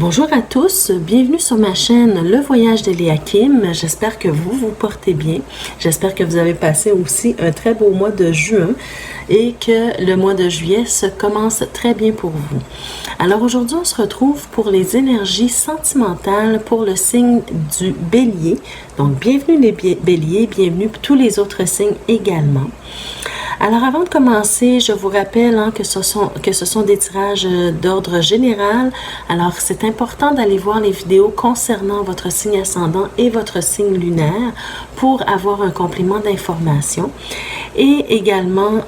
Bonjour à tous, bienvenue sur ma chaîne Le Voyage d'Eliakim. J'espère que vous vous portez bien. J'espère que vous avez passé aussi un très beau mois de juin et que le mois de juillet se commence très bien pour vous. Alors aujourd'hui, on se retrouve pour les énergies sentimentales pour le signe du Bélier. Donc bienvenue les Béliers, bienvenue tous les autres signes également. Alors avant de commencer, je vous rappelle que ce sont des tirages d'ordre général. Alors c'est important d'aller voir les vidéos concernant votre signe ascendant et votre signe lunaire pour avoir un complément d'information. Et également,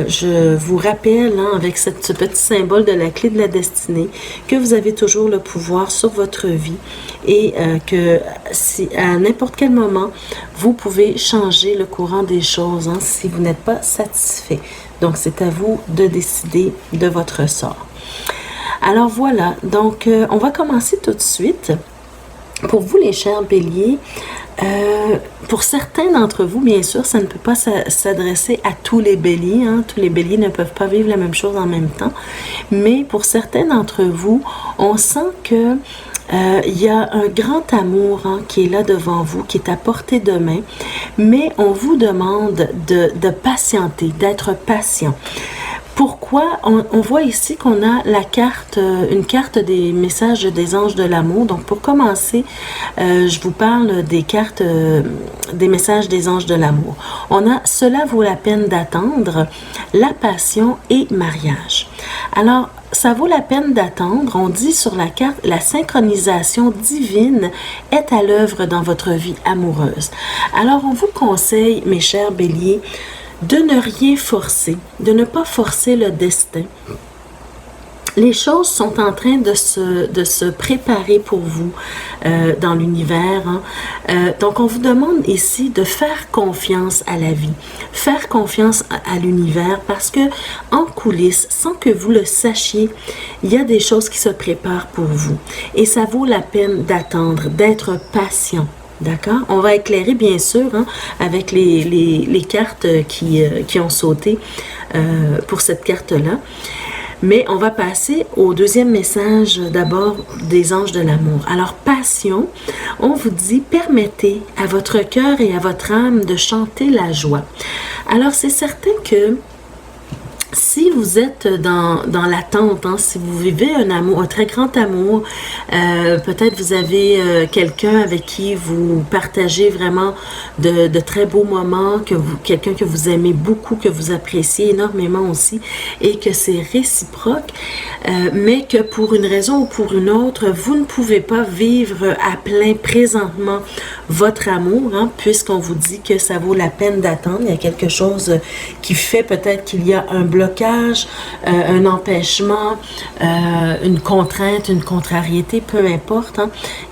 je vous rappelle avec ce petit symbole de la clé de la destinée que vous avez toujours le pouvoir sur votre vie et que si à n'importe quel moment, vous pouvez changer le courant des choses si vous n'êtes pas satisfait. Donc, c'est à vous de décider de votre sort. Alors voilà, donc on va commencer tout de suite. Pour vous, les chers béliers, pour certains d'entre vous, bien sûr, ça ne peut pas s'adresser à tous les béliers. Tous les béliers ne peuvent pas vivre la même chose en même temps. Mais pour certains d'entre vous, on sent que il y a un grand amour qui est là devant vous, qui est à portée de main, mais on vous demande de patienter, d'être patient. Pourquoi? On voit ici qu'on a une carte des messages des anges de l'amour. Donc, pour commencer, je vous parle des cartes des messages des anges de l'amour. On a « Cela vaut la peine d'attendre »,« La passion » et « Mariage ». Alors, ça vaut la peine d'attendre. On dit sur la carte, la synchronisation divine est à l'œuvre dans votre vie amoureuse. Alors, on vous conseille, mes chers béliers, de ne rien forcer, de ne pas forcer le destin. Les choses sont en train de se préparer pour vous dans l'univers. Donc, on vous demande ici de faire confiance à la vie, faire confiance à l'univers parce que en coulisses, sans que vous le sachiez, il y a des choses qui se préparent pour vous. Et ça vaut la peine d'attendre, d'être patient. D'accord? On va éclairer, bien sûr, avec les cartes qui ont sauté pour cette carte-là. Mais on va passer au deuxième message d'abord des anges de l'amour. Alors, passion, on vous dit, permettez à votre cœur et à votre âme de chanter la joie. Alors, c'est certain que si vous êtes dans l'attente, si vous vivez un très grand amour, peut-être vous avez quelqu'un avec qui vous partagez vraiment de très beaux moments, quelqu'un que vous aimez beaucoup, que vous appréciez énormément aussi, et que c'est réciproque, mais que pour une raison ou pour une autre, vous ne pouvez pas vivre à plein présentement votre amour, puisqu'on vous dit que ça vaut la peine d'attendre. Il y a quelque chose qui fait peut-être qu'il y a un blocage, un empêchement, une contrainte, une contrariété, peu importe.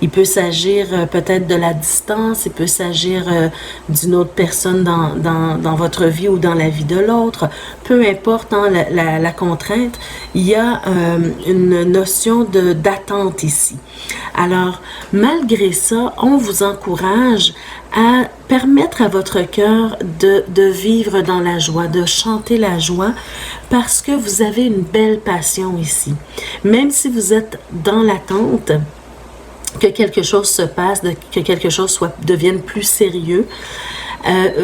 Il peut s'agir peut-être de la distance, il peut s'agir d'une autre personne dans votre vie ou dans la vie de l'autre. Peu importe la contrainte, il y a une notion d'attente ici. Alors, malgré ça, on vous encourage à permettre à votre cœur de vivre dans la joie, de chanter la joie, parce que vous avez une belle passion ici. Même si vous êtes dans l'attente, que quelque chose se passe, que quelque chose devienne plus sérieux,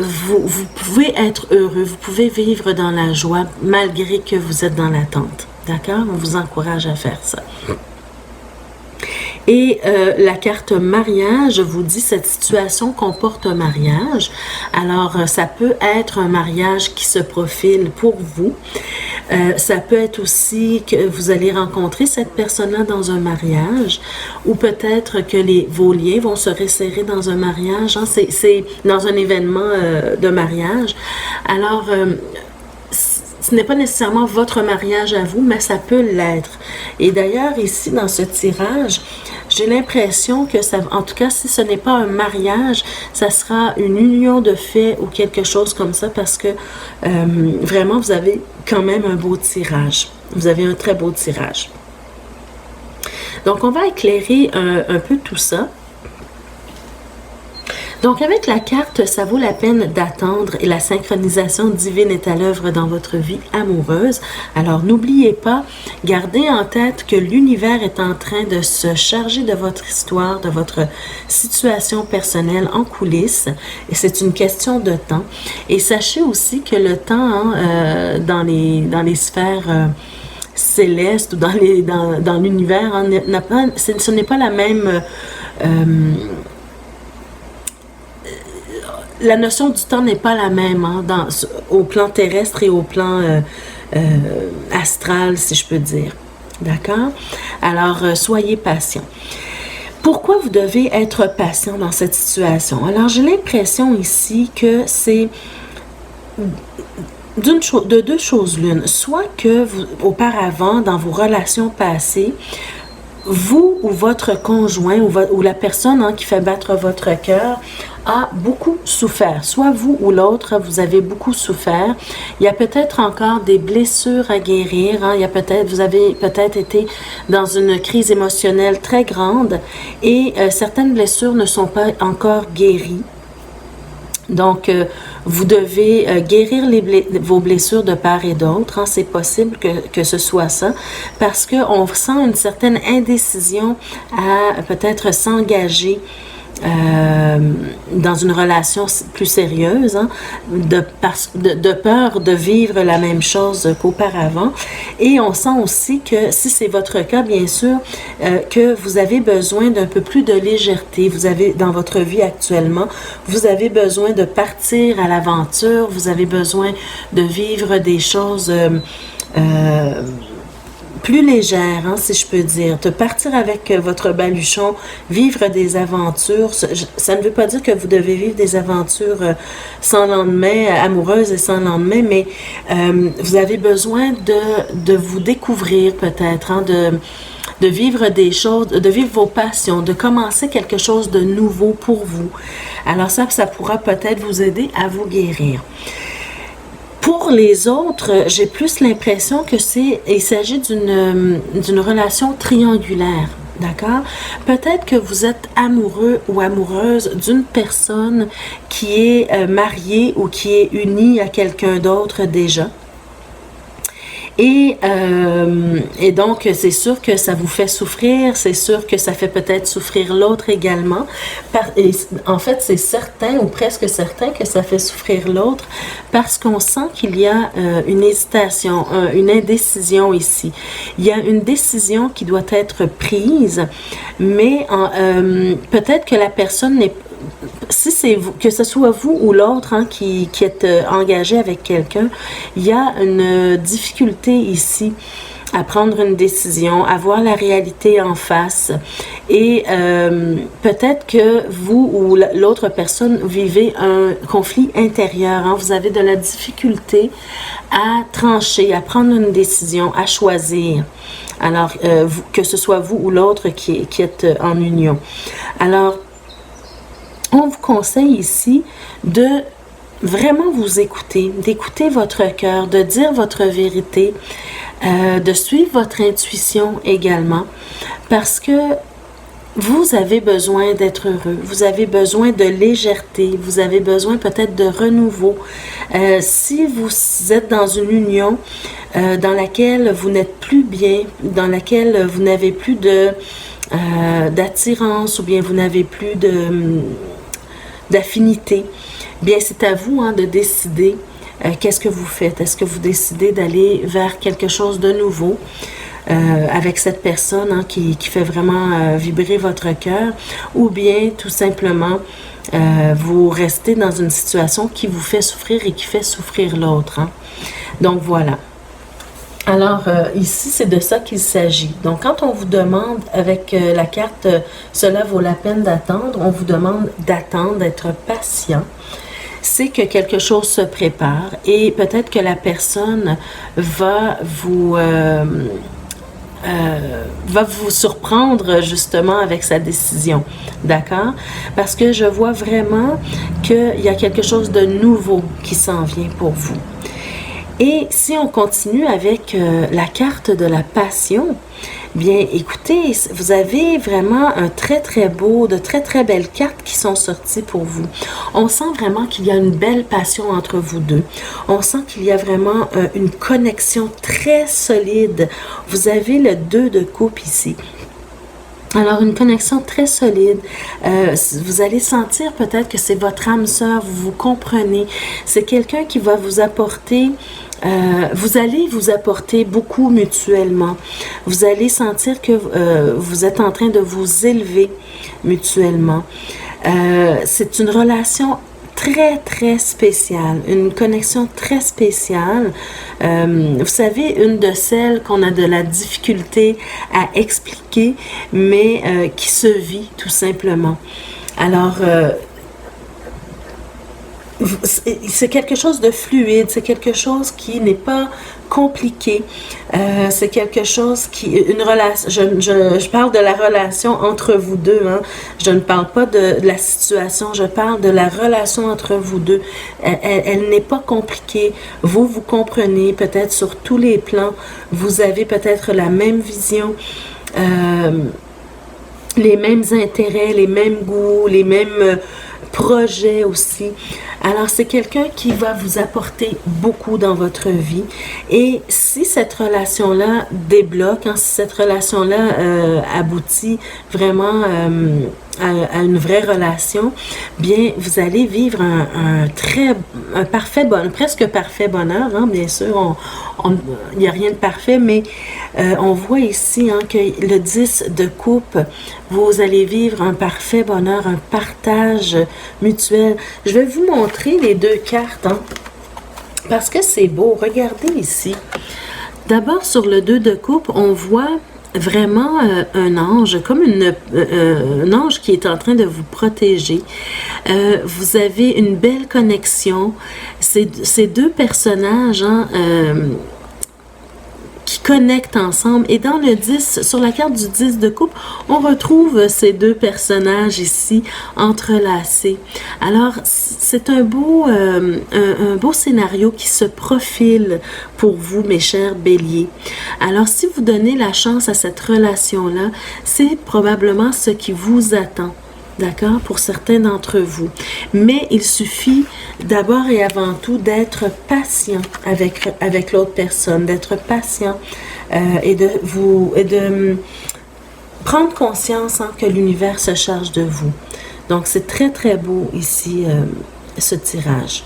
vous pouvez être heureux, vous pouvez vivre dans la joie, malgré que vous êtes dans l'attente. D'accord? On vous encourage à faire ça. Et la carte mariage vous dit cette situation comporte un mariage. Alors, ça peut être un mariage qui se profile pour vous. Ça peut être aussi que vous allez rencontrer cette personne-là dans un mariage ou peut-être que vos liens vont se resserrer dans un mariage. C'est dans un événement de mariage. Alors, ce n'est pas nécessairement votre mariage à vous, mais ça peut l'être. Et d'ailleurs, ici, dans ce tirage, j'ai l'impression que ça, en tout cas, si ce n'est pas un mariage, ça sera une union de fait ou quelque chose comme ça parce que vraiment, vous avez quand même un beau tirage. Vous avez un très beau tirage. Donc, on va éclairer un peu tout ça. Donc avec la carte, ça vaut la peine d'attendre et la synchronisation divine est à l'œuvre dans votre vie amoureuse. Alors n'oubliez pas, gardez en tête que l'univers est en train de se charger de votre histoire, de votre situation personnelle en coulisses et c'est une question de temps. Et sachez aussi que le temps dans les sphères célestes ou dans l'univers, ce n'est pas la même... la notion du temps n'est pas la même au plan terrestre et au plan astral, si je peux dire. D'accord? Alors, soyez patient. Pourquoi vous devez être patient dans cette situation? Alors, j'ai l'impression ici que c'est de deux choses l'une. Soit que auparavant, dans vos relations passées, vous ou votre conjoint ou la personne qui fait battre votre cœur a beaucoup souffert. Soit vous ou l'autre, vous avez beaucoup souffert. Il y a peut-être encore des blessures à guérir. Vous avez peut-être été dans une crise émotionnelle très grande et certaines blessures ne sont pas encore guéries. Donc, vous devez guérir vos blessures de part et d'autre. C'est possible que ce soit ça parce qu'on sent une certaine indécision à peut-être s'engager dans une relation plus sérieuse, de peur de vivre la même chose qu'auparavant. Et on sent aussi que, si c'est votre cas, bien sûr, que vous avez besoin d'un peu plus de légèreté. Vous avez, dans votre vie actuellement, vous avez besoin de partir à l'aventure, vous avez besoin de vivre des choses plus légère, si je peux dire, de partir avec votre baluchon, vivre des aventures. Ça ne veut pas dire que vous devez vivre des aventures sans lendemain, amoureuses et sans lendemain, mais vous avez besoin de vous découvrir peut-être, de vivre des choses, de vivre vos passions, de commencer quelque chose de nouveau pour vous. Alors ça pourra peut-être vous aider à vous guérir. Pour les autres, j'ai plus l'impression que il s'agit d'une relation triangulaire, d'accord? Peut-être que vous êtes amoureux ou amoureuse d'une personne qui est mariée ou qui est unie à quelqu'un d'autre déjà. Et donc, c'est sûr que ça vous fait souffrir, c'est sûr que ça fait peut-être souffrir l'autre également. Et en fait, c'est certain ou presque certain que ça fait souffrir l'autre parce qu'on sent qu'il y a une hésitation, une indécision ici. Il y a une décision qui doit être prise, mais peut-être que la personne n'est pas... Si c'est vous, que ce soit vous ou l'autre qui êtes engagé avec quelqu'un, il y a une difficulté ici à prendre une décision, à voir la réalité en face. Et peut-être que vous ou l'autre personne vivez un conflit intérieur. Vous avez de la difficulté à trancher, à prendre une décision, à choisir. Alors, que ce soit vous ou l'autre qui êtes en union. Alors, on vous conseille ici de vraiment vous écouter, d'écouter votre cœur, de dire votre vérité, de suivre votre intuition également, parce que vous avez besoin d'être heureux, vous avez besoin de légèreté, vous avez besoin peut-être de renouveau. Si vous êtes dans une union dans laquelle vous n'êtes plus bien, dans laquelle vous n'avez plus d'attirance ou bien vous n'avez plus d'affinité, bien c'est à vous de décider qu'est-ce que vous faites. Est-ce que vous décidez d'aller vers quelque chose de nouveau avec cette personne qui fait vraiment vibrer votre cœur, ou bien tout simplement vous restez dans une situation qui vous fait souffrir et qui fait souffrir l'autre. Donc voilà. Alors, ici, c'est de ça qu'il s'agit. Donc, quand on vous demande, avec la carte « Cela vaut la peine d'attendre », on vous demande d'attendre, d'être patient. C'est que quelque chose se prépare et peut-être que la personne va vous surprendre justement avec sa décision. D'accord? Parce que je vois vraiment qu'il y a quelque chose de nouveau qui s'en vient pour vous. Et si on continue avec la carte de la passion, bien écoutez, vous avez vraiment un très très beau, de très très belles cartes qui sont sorties pour vous. On sent vraiment qu'il y a une belle passion entre vous deux. On sent qu'il y a vraiment une connexion très solide. Vous avez le 2 de coupe ici. Alors, une connexion très solide. Vous allez sentir peut-être que c'est votre âme sœur, vous vous comprenez. C'est quelqu'un qui va vous apporter, vous allez vous apporter beaucoup mutuellement. Vous allez sentir que vous êtes en train de vous élever mutuellement. C'est une relation très, très spéciale, une connexion très spéciale. Vous savez, une de celles qu'on a de la difficulté à expliquer, mais qui se vit tout simplement. Alors, c'est quelque chose de fluide, c'est quelque chose qui n'est pas compliqué, c'est quelque chose qui, une relation, je parle de la relation entre vous deux, hein. Je ne parle pas de la situation, je parle de la relation entre vous deux. Elle n'est pas compliquée, vous comprenez peut-être sur tous les plans, vous avez peut-être la même vision, les mêmes intérêts, les mêmes goûts, les mêmes projets aussi. Alors, c'est quelqu'un qui va vous apporter beaucoup dans votre vie. Et si cette relation-là débloque, hein, si cette relation-là aboutit vraiment à une vraie relation, bien, vous allez vivre un parfait bonheur, presque parfait bonheur, hein, bien sûr, il n'y a rien de parfait, mais on voit ici hein, que le 10 de coupe, vous allez vivre un parfait bonheur, un partage mutuel. Je vais vous montrer les deux cartes, hein, parce que c'est beau. Regardez ici. D'abord, sur le 2 de coupe, on voit vraiment un ange, comme un ange qui est en train de vous protéger. Vous avez une belle connexion. Ces deux personnages, hein, qui connectent ensemble. Et dans le 10, sur la carte du 10 de coupe, on retrouve ces deux personnages ici entrelacés. Alors, c'est un beau scénario qui se profile pour vous, mes chers béliers. Alors, si vous donnez la chance à cette relation-là, c'est probablement ce qui vous attend. D'accord? Pour certains d'entre vous. Mais il suffit d'abord et avant tout d'être patient avec l'autre personne, d'être patient et de prendre conscience hein, que l'univers se charge de vous. Donc, c'est très, très beau ici, ce tirage.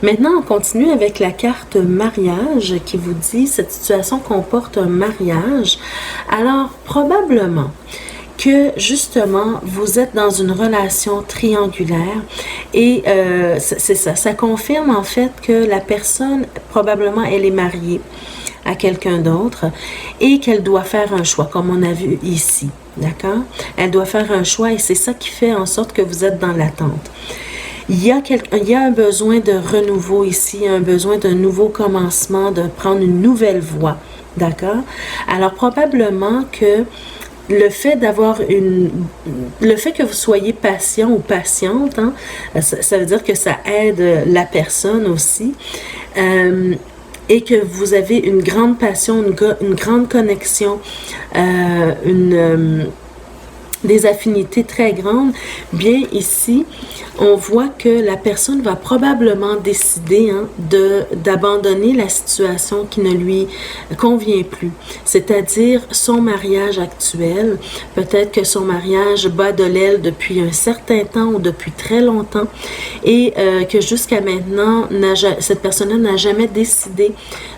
Maintenant, on continue avec la carte mariage qui vous dit cette situation comporte un mariage. Alors, probablement que justement, vous êtes dans une relation triangulaire et c'est ça, ça confirme en fait que la personne, probablement, elle est mariée à quelqu'un d'autre et qu'elle doit faire un choix, comme on a vu ici, d'accord? Elle doit faire un choix et c'est ça qui fait en sorte que vous êtes dans l'attente. Il y a un besoin de renouveau ici, un besoin d'un nouveau commencement, de prendre une nouvelle voie, d'accord? Alors, probablement que le fait que vous soyez patient ou patiente, hein, ça veut dire que ça aide la personne aussi, et que vous avez une grande passion, une grande connexion, des affinités très grandes, bien ici, on voit que la personne va probablement décider hein, d'abandonner la situation qui ne lui convient plus, c'est-à-dire son mariage actuel. Peut-être que son mariage bat de l'aile depuis un certain temps ou depuis très longtemps et que jusqu'à maintenant, cette personne-là n'a jamais décidé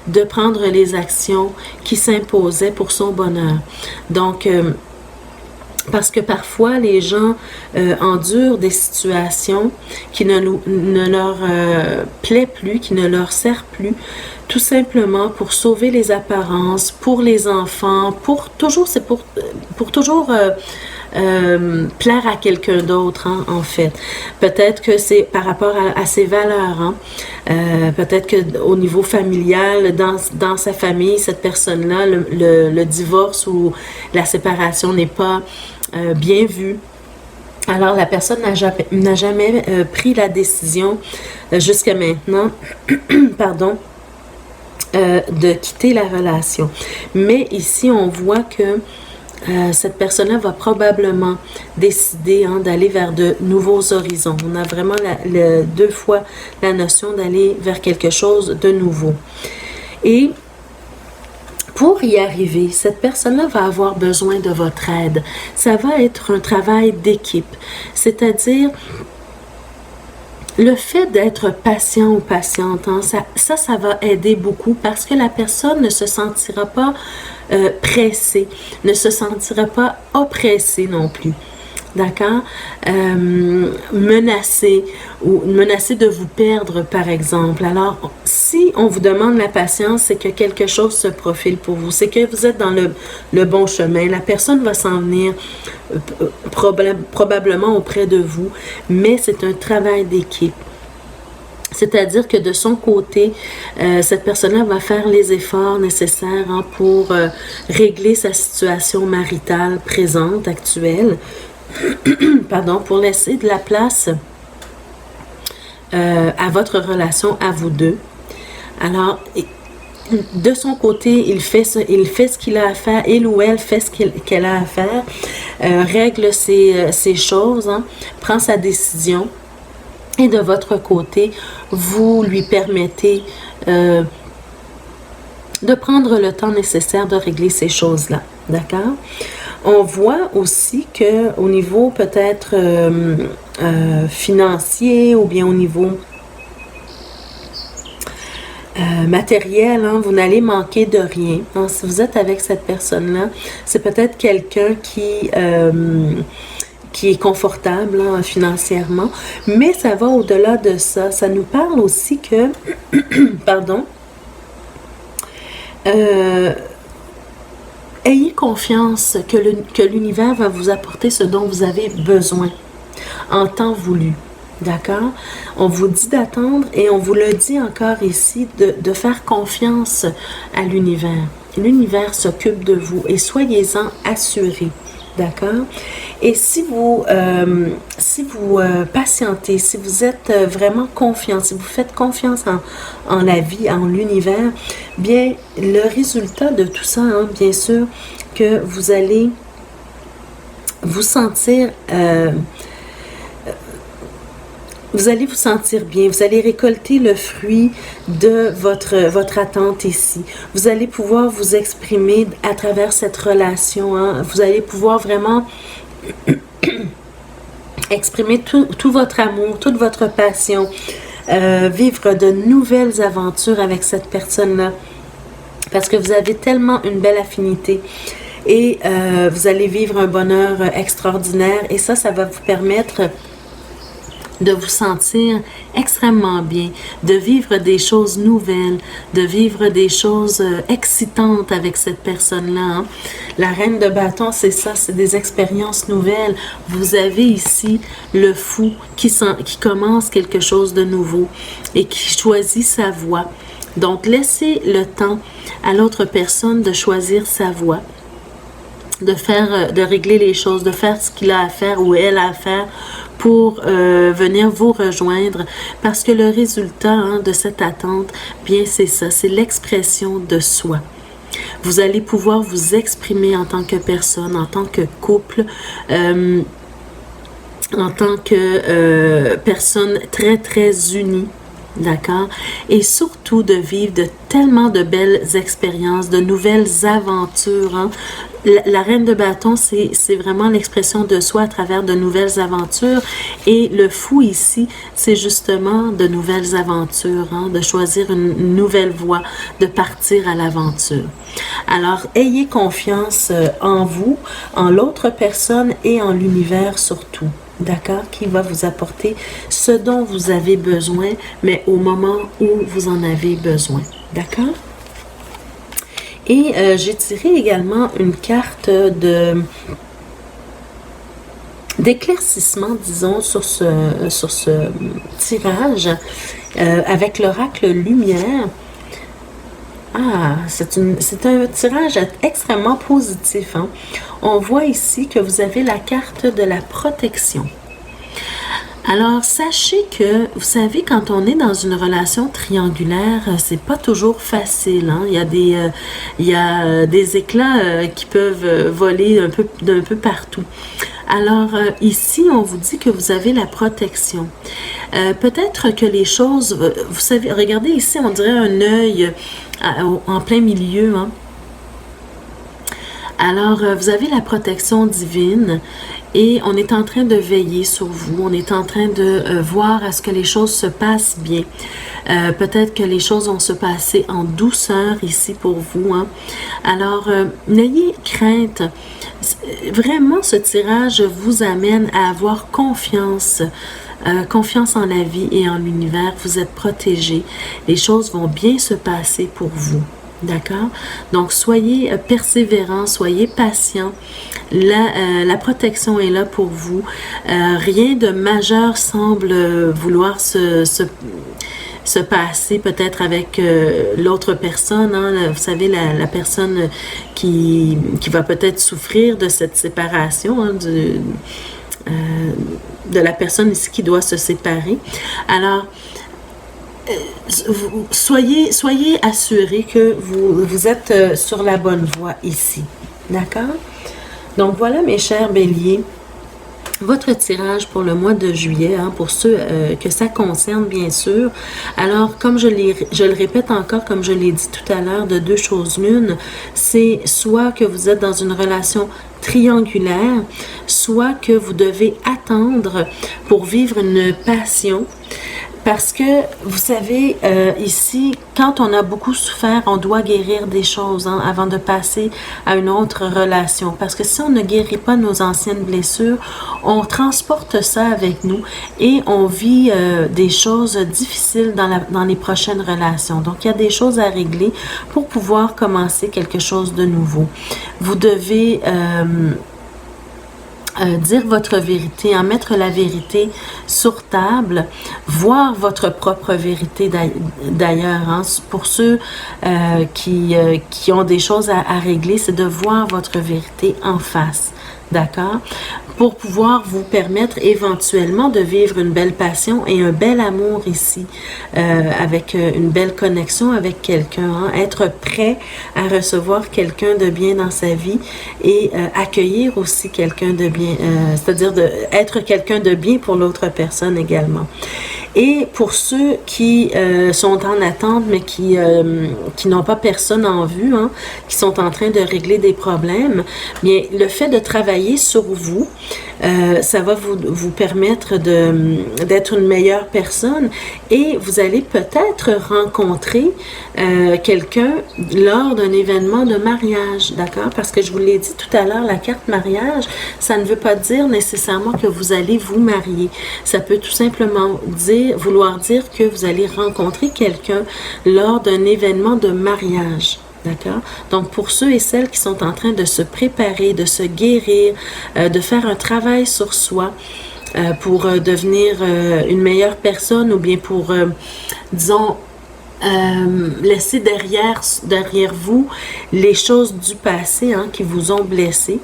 de prendre les actions qui s'imposaient pour son bonheur. Donc, parce que parfois, les gens endurent des situations qui ne leur plaît plus, qui ne leur servent plus, tout simplement pour sauver les apparences, pour les enfants, pour toujours plaire à quelqu'un d'autre, hein, en fait. Peut-être que c'est par rapport à ses valeurs, hein. Peut-être qu'au niveau familial, dans sa famille, cette personne-là, le divorce ou la séparation n'est pas bien vu. Alors, la personne n'a jamais pris la décision jusqu'à maintenant, pardon, de quitter la relation. Mais ici, on voit que cette personne-là va probablement décider d'aller vers de nouveaux horizons. On a vraiment deux fois la notion d'aller vers quelque chose de nouveau. Et pour y arriver, cette personne-là va avoir besoin de votre aide. Ça va être un travail d'équipe, c'est-à-dire le fait d'être patient ou patiente, ça va aider beaucoup parce que la personne ne se sentira pas pressée, ne se sentira pas oppressée non plus. D'accord? Menacé de vous perdre, par exemple. Alors, si on vous demande la patience, c'est que quelque chose se profile pour vous. C'est que vous êtes dans le bon chemin. La personne va s'en venir probablement auprès de vous, mais c'est un travail d'équipe. C'est-à-dire que de son côté, cette personne-là va faire les efforts nécessaires pour régler sa situation maritale présente, actuelle, pardon, pour laisser de la place à votre relation à vous deux. Alors, de son côté, il fait ce qu'il a à faire, il ou elle fait ce qu'elle a à faire, règle ses choses, prend sa décision. Et de votre côté, vous lui permettez de prendre le temps nécessaire de régler ces choses-là. D'accord? On voit aussi que au niveau peut-être financier ou bien au niveau matériel, vous n'allez manquer de rien. Si vous êtes avec cette personne-là, c'est peut-être quelqu'un qui est confortable financièrement, mais ça va au-delà de ça. Ça nous parle aussi que, pardon, ayez confiance que l'univers va vous apporter ce dont vous avez besoin en temps voulu. D'accord? On vous dit d'attendre et on vous le dit encore ici de faire confiance à l'univers. L'univers s'occupe de vous et soyez-en assurés. D'accord? Et si vous patientez, si vous êtes vraiment confiant, si vous faites confiance en la vie, en l'univers, bien, le résultat de tout ça, bien sûr, que vous allez vous sentir bien, vous allez récolter le fruit de votre attente ici. Vous allez pouvoir vous exprimer à travers cette relation. Vous allez pouvoir vraiment exprimer tout votre amour, toute votre passion, vivre de nouvelles aventures avec cette personne-là. Parce que vous avez tellement une belle affinité. Et vous allez vivre un bonheur extraordinaire. Et ça va vous permettre de vous sentir extrêmement bien, de vivre des choses nouvelles, de vivre des choses excitantes avec cette personne-là. La reine de bâton, c'est ça, c'est des expériences nouvelles. Vous avez ici le fou qui commence quelque chose de nouveau et qui choisit sa voie. Donc, laissez le temps à l'autre personne de choisir sa voie, de régler les choses, de faire ce qu'il a à faire ou elle a à faire pour venir vous rejoindre, parce que le résultat de cette attente, bien c'est ça, c'est l'expression de soi. Vous allez pouvoir vous exprimer en tant que personne, en tant que couple, en tant que personne très très unie. D'accord? Et surtout de vivre tellement de belles expériences, de nouvelles aventures. La reine de bâton, c'est vraiment l'expression de soi à travers de nouvelles aventures. Et le fou ici, c'est justement de nouvelles aventures, de choisir une nouvelle voie, de partir à l'aventure. Alors, ayez confiance en vous, en l'autre personne et en l'univers surtout. D'accord? Qui va vous apporter ce dont vous avez besoin, mais au moment où vous en avez besoin. D'accord? Et j'ai tiré également une carte d'éclaircissement, disons, sur ce tirage avec l'oracle Lumière. Ah, c'est un tirage extrêmement positif. On voit ici que vous avez la carte de la protection. Alors, sachez que, vous savez, quand on est dans une relation triangulaire, c'est pas toujours facile, hein. Il y a des éclats qui peuvent voler d'un peu partout. Alors, ici, on vous dit que vous avez la protection. Peut-être que les choses, vous savez, regardez ici, on dirait un œil en plein milieu, hein. Alors, vous avez la protection divine et on est en train de veiller sur vous. On est en train de voir à ce que les choses se passent bien. Peut-être que les choses vont se passer en douceur ici pour vous, hein. Alors, n'ayez crainte. Vraiment, ce tirage vous amène à avoir confiance. Confiance en la vie et en l'univers. Vous êtes protégés. Les choses vont bien se passer pour vous. D'accord? Donc, soyez persévérants, soyez patients. La protection est là pour vous. Rien de majeur semble vouloir se passer peut-être avec l'autre personne. Hein? Vous savez, la personne qui va peut-être souffrir de cette séparation, hein, de la personne ici qui doit se séparer. Alors, soyez assurés que vous êtes sur la bonne voie ici. D'accord? Donc voilà, mes chers béliers, votre tirage pour le mois de juillet, hein, pour ceux que ça concerne, bien sûr. Alors, comme je le répète encore, comme je l'ai dit tout à l'heure, de deux choses l'une, c'est soit que vous êtes dans une relation triangulaire, soit que vous devez attendre pour vivre une passion. Parce que, vous savez, ici, quand on a beaucoup souffert, on doit guérir des choses, hein, avant de passer à une autre relation. Parce que si on ne guérit pas nos anciennes blessures, on transporte ça avec nous et on vit des choses difficiles dans les prochaines relations. Donc, il y a des choses à régler pour pouvoir commencer quelque chose de nouveau. Vous devez dire votre vérité, en mettre la vérité sur table, voir votre propre vérité d'ailleurs. Hein. Pour ceux qui ont des choses à régler, c'est de voir votre vérité en face. D'accord? Pour pouvoir vous permettre éventuellement de vivre une belle passion et un bel amour ici, avec une belle connexion avec quelqu'un, hein? Être prêt à recevoir quelqu'un de bien dans sa vie et accueillir aussi quelqu'un de bien, c'est-à-dire être quelqu'un de bien pour l'autre personne également. Et pour ceux qui sont en attente, mais qui n'ont pas personne en vue, hein, qui sont en train de régler des problèmes, bien, le fait de travailler sur vous, ça va vous permettre d'être une meilleure personne et vous allez peut-être rencontrer quelqu'un lors d'un événement de mariage, d'accord? Parce que je vous l'ai dit tout à l'heure, la carte mariage, ça ne veut pas dire nécessairement que vous allez vous marier. Ça peut tout simplement vouloir dire que vous allez rencontrer quelqu'un lors d'un événement de mariage. D'accord? Donc, pour ceux et celles qui sont en train de se préparer, de se guérir, de faire un travail sur soi pour devenir une meilleure personne ou bien pour, disons, laisser derrière vous les choses du passé, hein, qui vous ont blessé,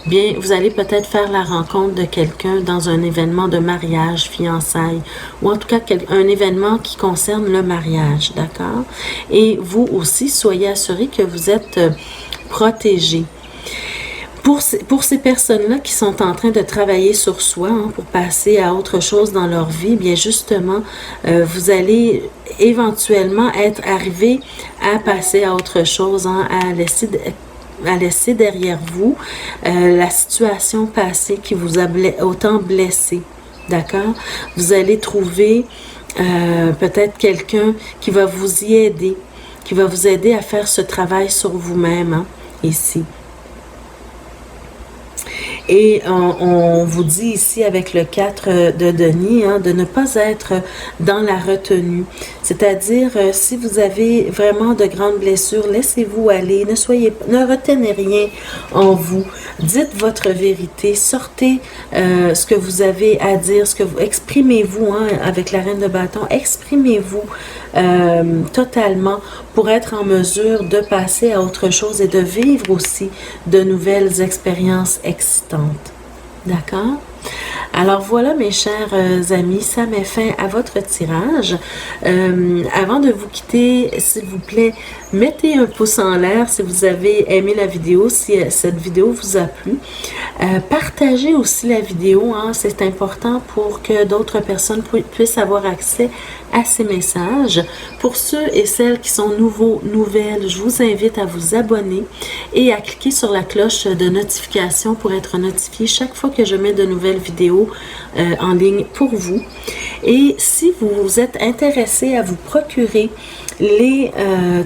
bien, vous allez peut-être faire la rencontre de quelqu'un dans un événement de mariage, fiançailles, ou en tout cas un événement qui concerne le mariage, d'accord? Et vous aussi, soyez assurés que vous êtes protégés. Pour ces personnes-là qui sont en train de travailler sur soi, hein, pour passer à autre chose dans leur vie, bien justement, vous allez éventuellement être arrivé à passer à autre chose, hein, à laisser derrière vous la situation passée qui vous a autant blessé. D'accord? Vous allez trouver peut-être quelqu'un qui va vous y aider, qui va vous aider à faire ce travail sur vous-même, hein, ici. Et on vous dit ici avec le 4 de denier, hein, de ne pas être dans la retenue. C'est-à-dire, si vous avez vraiment de grandes blessures, laissez-vous aller, ne retenez rien en vous. Dites votre vérité, sortez ce que vous avez à dire, exprimez-vous, hein, avec la reine de bâton, exprimez-vous totalement pour être en mesure de passer à autre chose et de vivre aussi de nouvelles expériences excitantes. D'accord? Alors voilà mes chers amis, ça met fin à votre tirage. Avant de vous quitter, s'il vous plaît, mettez un pouce en l'air si vous avez aimé la vidéo, si cette vidéo vous a plu. Partagez aussi la vidéo, hein, c'est important pour que d'autres personnes puissent avoir accès à ces messages. Pour ceux et celles qui sont nouvelles, je vous invite à vous abonner et à cliquer sur la cloche de notification pour être notifié chaque fois que je mets de nouvelles vidéos en ligne pour vous. Et si vous êtes intéressé à vous procurer les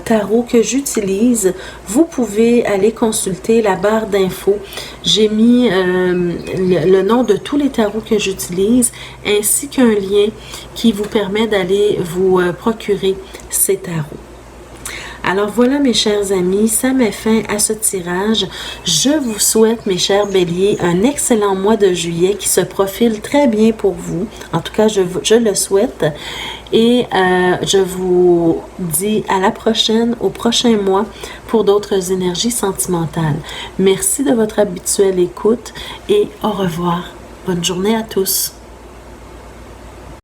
tarots que j'utilise, vous pouvez aller consulter la barre d'infos. J'ai mis le nom de tous les tarots que j'utilise ainsi qu'un lien qui vous permet d'aller vous procurer ces tarots. Alors voilà mes chers amis, ça met fin à ce tirage. Je vous souhaite mes chers béliers un excellent mois de juillet qui se profile très bien pour vous. En tout cas, je le souhaite. Et je vous dis à la prochaine, au prochain mois pour d'autres énergies sentimentales. Merci de votre habituelle écoute et au revoir. Bonne journée à tous.